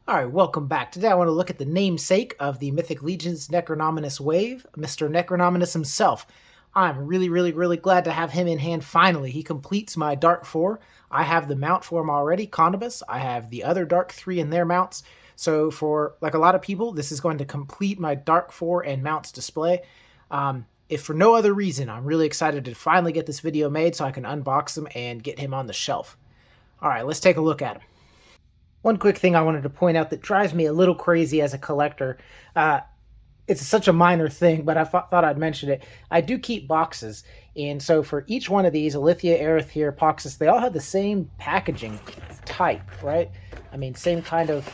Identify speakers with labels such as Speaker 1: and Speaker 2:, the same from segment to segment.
Speaker 1: Alright, welcome back. Today I want to look at the namesake of the Mythic Legions Necronominus wave, Mr. Necronominus himself. I'm really glad to have him in hand finally. He completes my Dark 4. I have the mount for him already, Condibus. I have the other Dark 3 in their mounts. So for, like a lot of people, this is going to complete my Dark 4 and mounts display. If for no other reason, I'm really excited to finally get this video made so I can unbox him and get him on the shelf. Alright, let's take a look at him. One quick thing I wanted to point out that drives me a little crazy as a collector. It's such a minor thing, but I thought I'd mention it. I do keep boxes, and so for each one of these, Alithia, Erithir, Poxus, they all have the same packaging type, right? I mean, same kind of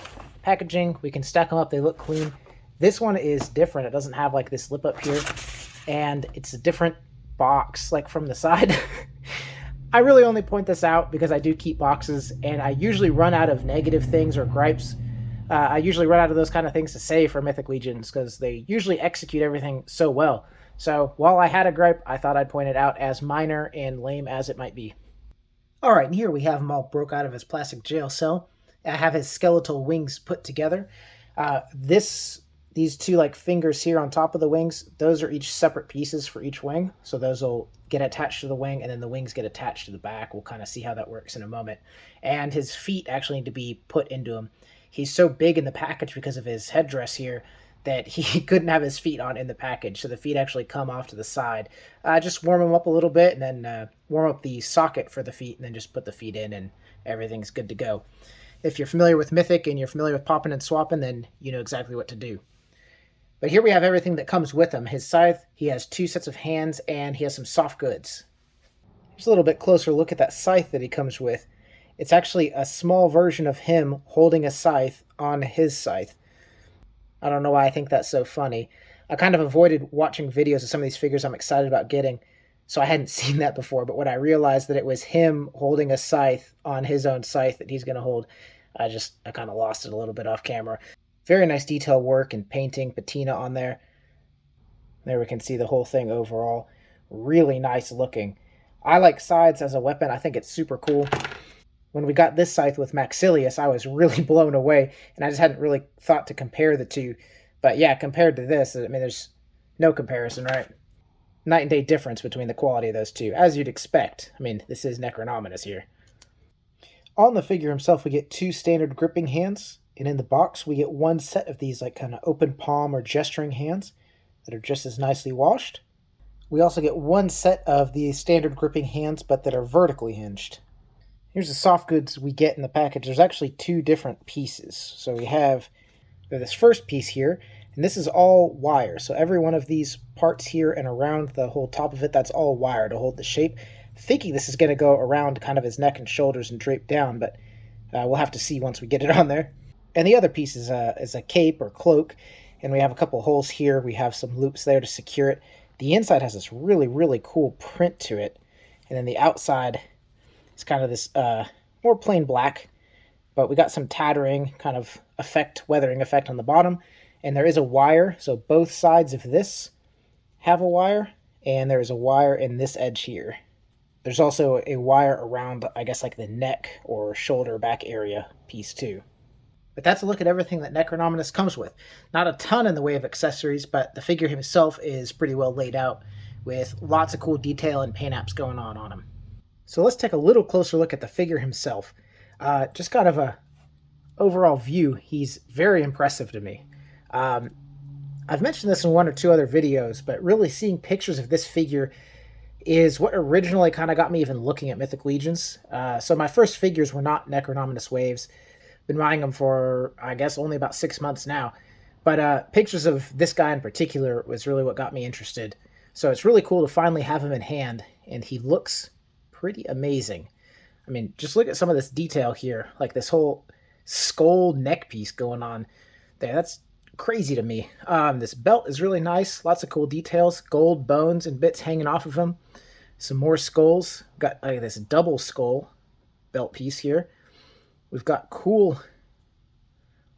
Speaker 1: packaging. We can stack them up. They look clean. This one is different. It doesn't have like this lip up here, and it's a different box, like from the side. I really only point this out because I do keep boxes, and I usually run out of negative things or gripes. I usually run out of those kind of things to say for Mythic Legions because they usually execute everything so well. So while I had a gripe, I thought I'd point it out, as minor and lame as it might be. Alright, and here we have him all broke out of his plastic jail cell. I have his skeletal wings put together. These two like fingers here on top of the wings, those are each separate pieces for each wing. So those will get attached to the wing, and then the wings get attached to the back. We'll kind of see how that works in a moment. And his feet actually need to be put into him. He's so big in the package because of his headdress here that he couldn't have his feet on in the package. So the feet actually come off to the side. Just warm them up a little bit, and then warm up the socket for the feet, and then just put the feet in, and everything's good to go. If you're familiar with Mythic and you're familiar with popping and swapping, then you know exactly what to do. But here we have everything that comes with him. His scythe, he has 2 sets of hands, and he has some soft goods. Here's a little bit closer look at that scythe that he comes with. It's actually a small version of him holding a scythe on his scythe. I don't know why I think that's so funny. I kind of avoided watching videos of some of these figures I'm excited about getting, so I hadn't seen that before. But when I realized that it was him holding a scythe on his own scythe that he's going to hold, I kind of lost it a little bit off camera. Very nice detail work and painting, patina on there. There we can see the whole thing overall. Really nice looking. I like scythes as a weapon. I think it's super cool. When we got this scythe with Maxilius, I was really blown away, and I just hadn't really thought to compare the two. But yeah, compared to this, I mean, there's no comparison, right? Night and day difference between the quality of those two, as you'd expect. I mean, this is Necronominus here. On the figure himself, we get 2 standard gripping hands. And in the box, we get 1 set of these like kind of open palm or gesturing hands that are just as nicely washed. We also get 1 set of the standard gripping hands, but that are vertically hinged. Here's the soft goods we get in the package. There's actually 2 different pieces. So we have this first piece here, and this is all wire. So every one of these parts here and around the whole top of it, that's all wire to hold the shape. Thinking this is going to go around kind of his neck and shoulders and drape down, but we'll have to see once we get it on there. And the other piece is a cape or cloak, and we have a couple holes here. We have some loops there to secure it. The inside has this really cool print to it, and then the outside is kind of this more plain black, but we got some tattering kind of weathering effect on the bottom, and there is a wire, so both sides of this have a wire, and there is a wire in this edge here. There's also a wire around, I guess, like the neck or shoulder back area piece too. But that's a look at everything that Necronominus comes with. Not a ton in the way of accessories, but the figure himself is pretty well laid out with lots of cool detail and paint apps going on him. So let's take a little closer look at the figure himself. Just kind of a overall view, he's very impressive to me. I've mentioned this in 1 or 2 other videos, but really seeing pictures of this figure is what originally kind of got me even looking at Mythic Legions. So my first figures were not Necronominus waves. Been buying them for, I guess, only about 6 months now. But pictures of this guy in particular was really what got me interested. So it's really cool to finally have him in hand, and he looks pretty amazing. I mean, just look at some of this detail here, like this whole skull neck piece going on there. That's crazy to me. This belt is really nice. Lots of cool details. Gold bones and bits hanging off of him. Some more skulls. Got this double skull belt piece here. We've got cool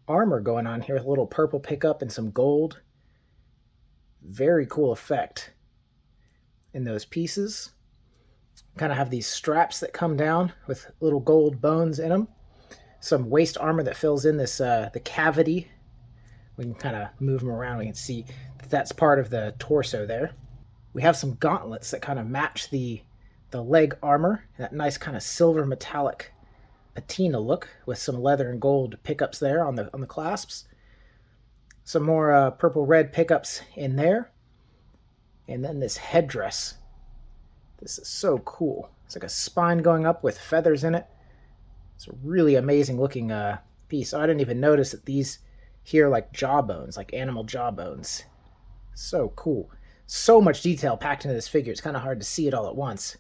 Speaker 1: armor going on here with a little purple pickup and some gold. Very cool effect in those pieces. Kind of have these straps that come down with little gold bones in them. some waist armor that fills in this the cavity. We can kind of move them around. We can see that that's part of the torso there. We have some gauntlets that kind of match the leg armor, that nice kind of silver metallic patina look with some leather and gold pickups there on the clasps. Some more purple red pickups in there. And then this headdress. This is so cool. It's like a spine going up with feathers in it. It's a really amazing looking piece. Oh, I didn't even notice that these here are like jawbones, like animal jawbones. So cool. So much detail packed into this figure. It's kind of hard to see it all at once.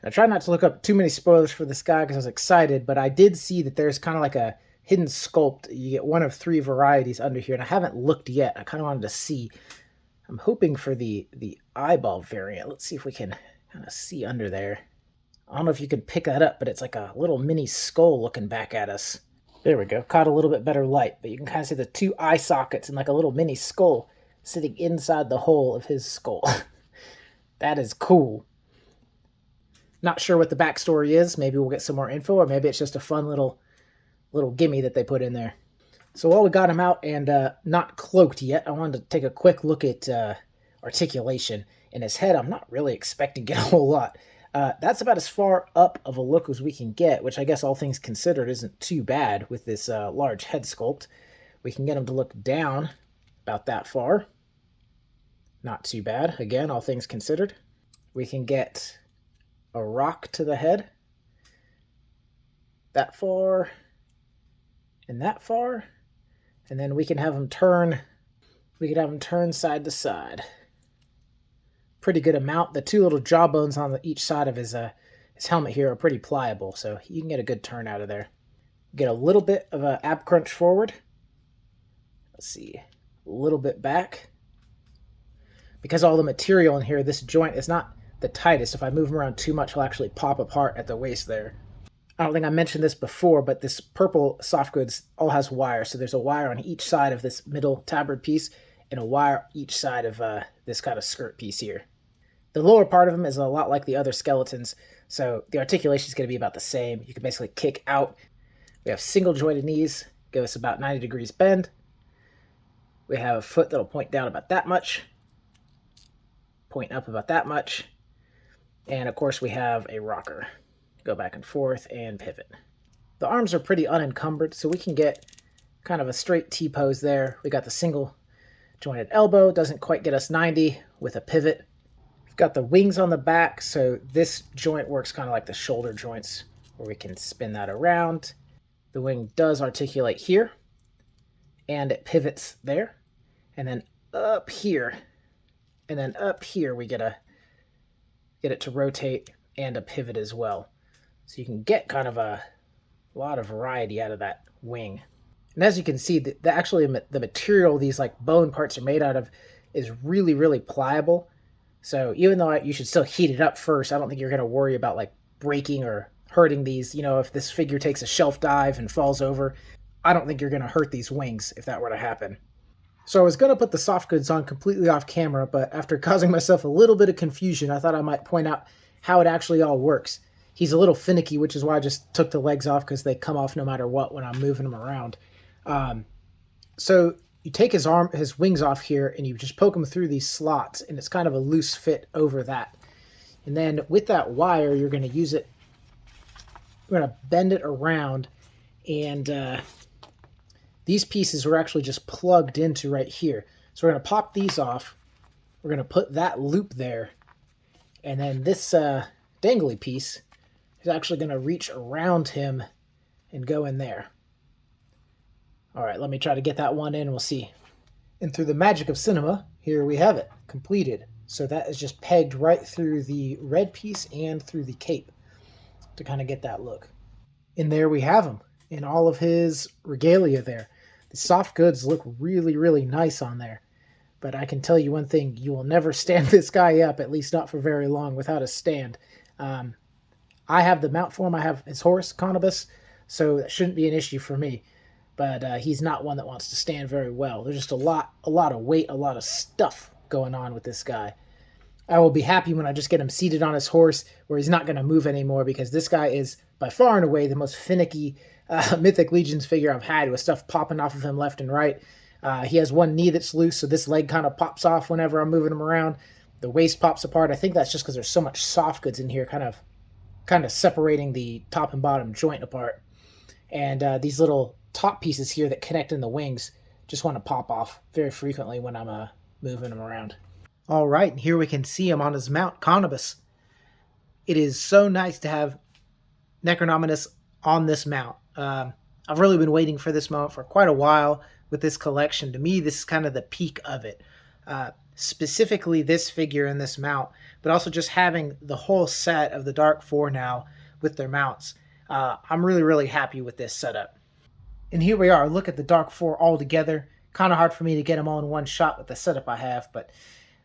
Speaker 1: I tried not to look up too many spoilers for this guy because I was excited, but I did see that there's kind of like a hidden sculpt. You get one of 3 varieties under here, and I haven't looked yet. I kind of wanted to see. I'm hoping for the eyeball variant. Let's see if we can kind of see under there. I don't know if you could pick that up, but it's like a little mini skull looking back at us. There we go. Caught a little bit better light, but you can kind of see the 2 eye sockets and like a little mini skull sitting inside the hole of his skull. That is cool. Not sure what the backstory is. Maybe we'll get some more info, or maybe it's just a fun little gimme that they put in there. So while we got him out and not cloaked yet, I wanted to take a quick look at articulation. In his head, I'm not really expecting to get a whole lot. That's about as far up of a look as we can get, which I guess all things considered isn't too bad with this large head sculpt. We can get him to look down about that far. Not too bad. Again, all things considered. We can get a rock to the head. That far. And that far. And then we can have him turn. We could have him turn side to side. Pretty good amount. The 2 little jawbones on each side of his helmet here are pretty pliable, so you can get a good turn out of there. Get a little bit of a ab crunch forward. Let's see. A little bit back. Because all the material in here, this joint is not the tightest. If I move him around too much, he'll actually pop apart at the waist there. I don't think I mentioned this before, but this purple soft goods all has wire. So there's a wire on each side of this middle tabard piece and a wire each side of this kind of skirt piece here. The lower part of him is a lot like the other skeletons, so the articulation is going to be about the same. You can basically kick out. We have single jointed knees, give us about 90 degrees bend. We have a foot that'll point down about that much, point up about that much, and of course we have a rocker. Go back and forth and pivot. The arms are pretty unencumbered, so we can get kind of a straight T-pose there. We got the single jointed elbow, doesn't quite get us 90 with a pivot. We've got the wings on the back, so this joint works kind of like the shoulder joints, where we can spin that around. The wing does articulate here, and it pivots there, and then up here, and then up here we get it to rotate and a pivot as well. So you can get kind of a lot of variety out of that wing. And as you can see, actually the material these like bone parts are made out of is really, really pliable. So even though you should still heat it up first, I don't think you're going to worry about like breaking or hurting these. You know, if this figure takes a shelf dive and falls over, I don't think you're going to hurt these wings if that were to happen. So I was going to put the soft goods on completely off camera, but after causing myself a little bit of confusion, I thought I might point out how it actually all works. He's a little finicky, which is why I just took the legs off, because they come off no matter what when I'm moving him around. So you take his wings off here, and you just poke him through these slots, and it's kind of a loose fit over that. And then with that wire, you're going to use it. We're going to bend it around, and these pieces were actually just plugged into right here. So we're going to pop these off. We're going to put that loop there, and then this dangly piece is actually going to reach around him and go in there. All right, let me try to get that one in. We'll see. And through the magic of cinema, here we have it, completed. So that is just pegged right through the red piece and through the cape to kind of get that look. And there we have him in all of his regalia there. The soft goods look really, really nice on there. But I can tell you one thing, you will never stand this guy up, at least not for very long, without a stand. I have the mount for him. I have his horse, Conibus, so that shouldn't be an issue for me. But he's not one that wants to stand very well. There's just a lot of weight, a lot of stuff going on with this guy. I will be happy when I just get him seated on his horse where he's not going to move anymore, because this guy is by far and away the most finicky Mythic Legions figure I've had with stuff popping off of him left and right. He has one knee that's loose, so this leg kind of pops off whenever I'm moving him around. The waist pops apart. I think that's just because there's so much soft goods in here, kind of separating the top and bottom joint apart. And these little top pieces here that connect in the wings just want to pop off very frequently when I'm moving them around. All right, and here we can see him on his mount, Conibus. It is so nice to have Necronominus on this mount. I've really been waiting for this moment for quite a while with this collection. To me, this is kind of the peak of it. Specifically this figure and this mount, but also just having the whole set of the Dark Four now with their mounts. I'm really, really happy with this setup. And here we are. Look at the Dark Four all together. Kind of hard for me to get them all in one shot with the setup I have, but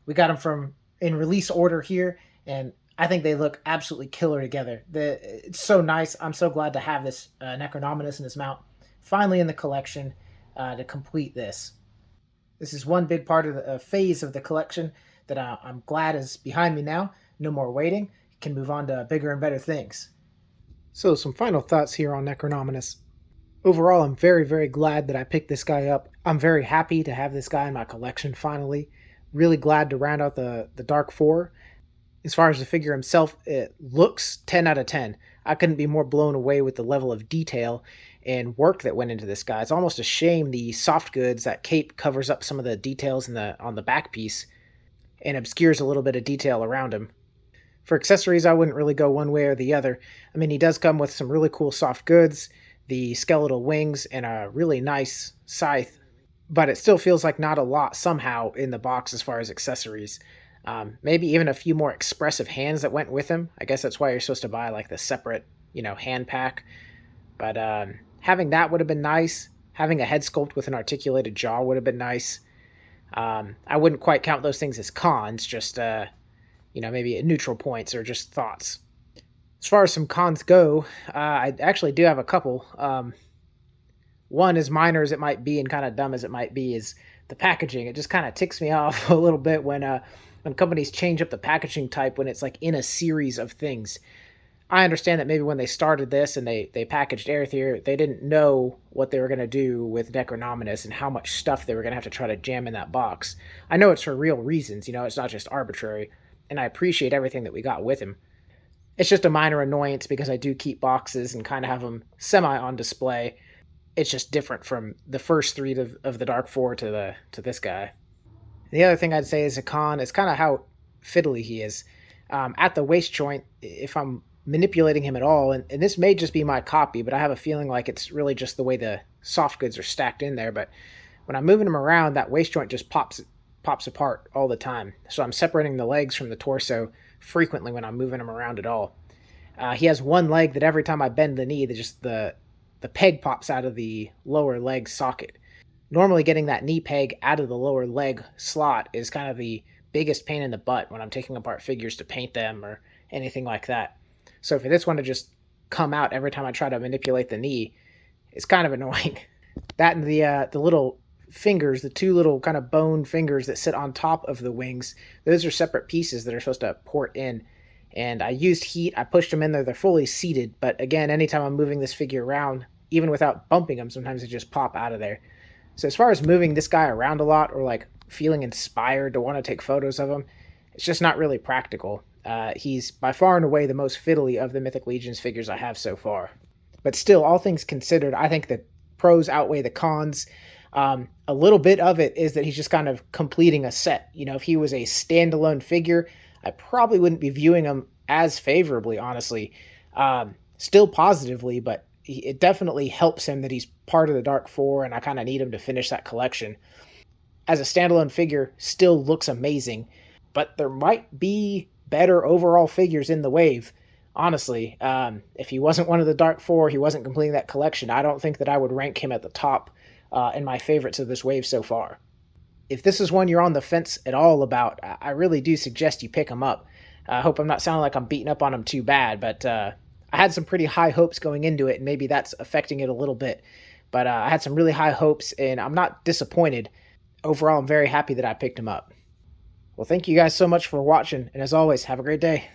Speaker 1: we got them in release order here, and I think they look absolutely killer together. It's so nice. I'm so glad to have this Necronominus in his mount finally in the collection to complete this. This is one big part of the phase of the collection that I'm glad is behind me now. No more waiting. Can move on to bigger and better things. So some final thoughts here on Necronominus. Overall, I'm very, very glad that I picked this guy up. I'm very happy to have this guy in my collection finally. Really glad to round out the Dark Four. As far as the figure himself, it looks 10 out of 10. I couldn't be more blown away with the level of detail and work that went into this guy. It's almost a shame the soft goods, that cape covers up some of the details on the back piece and obscures a little bit of detail around him. For accessories, I wouldn't really go one way or the other. I mean, he does come with some really cool soft goods, the skeletal wings, and a really nice scythe, but it still feels like not a lot somehow in the box as far as accessories. Maybe even a few more expressive hands that went with him. I guess that's why you're supposed to buy like the separate, hand pack. But having that would have been nice. Having a head sculpt with an articulated jaw would have been nice. I wouldn't quite count those things as cons, just, maybe neutral points or just thoughts. As far as some cons go, I actually do have a couple. One, as minor as it might be and kind of dumb as it might be, is the packaging. It just kind of ticks me off a little bit when companies change up the packaging type when it's like in a series of things. I understand that maybe when they started this and they packaged Aether, they didn't know what they were going to do with Necronominus and how much stuff they were going to have to try to jam in that box. I know it's for real reasons, it's not just arbitrary, and I appreciate everything that we got with him. It's just a minor annoyance because I do keep boxes and kind of have them semi on display. It's just different from the first three of the Dark Four to this guy. The other thing I'd say is a con is kind of how fiddly he is. At the waist joint, if I'm manipulating him at all, and this may just be my copy, but I have a feeling like it's really just the way the soft goods are stacked in there, but when I'm moving him around, that waist joint just pops apart all the time. So I'm separating the legs from the torso frequently when I'm moving him around at all. He has one leg that every time I bend the knee, the peg pops out of the lower leg socket. Normally getting that knee peg out of the lower leg slot is kind of the biggest pain in the butt when I'm taking apart figures to paint them or anything like that. So for this one to just come out every time I try to manipulate the knee, it's kind of annoying. That and the little fingers, the two little kind of bone fingers that sit on top of the wings, those are separate pieces that are supposed to port in. And I used heat, I pushed them in there, they're fully seated, but again, anytime I'm moving this figure around, even without bumping them, sometimes they just pop out of there. So as far as moving this guy around a lot or like feeling inspired to want to take photos of him, it's just not really practical. He's by far and away the most fiddly of the Mythic Legions figures I have so far. But still, all things considered, I think the pros outweigh the cons. A little bit of it is that he's just kind of completing a set. If he was a standalone figure, I probably wouldn't be viewing him as favorably, honestly. Still positively, but it definitely helps him that he's part of the Dark Four, and I kind of need him to finish that collection. As a standalone figure, still looks amazing, but there might be better overall figures in the wave. Honestly, if he wasn't one of the Dark Four, he wasn't completing that collection, I don't think that I would rank him at the top in my favorites of this wave so far. If this is one you're on the fence at all about, I really do suggest you pick him up. I hope I'm not sounding like I'm beating up on him too bad, but I had some pretty high hopes going into it, and maybe that's affecting it a little bit. But I had some really high hopes, and I'm not disappointed. Overall, I'm very happy that I picked him up. Well, thank you guys so much for watching, and as always, have a great day.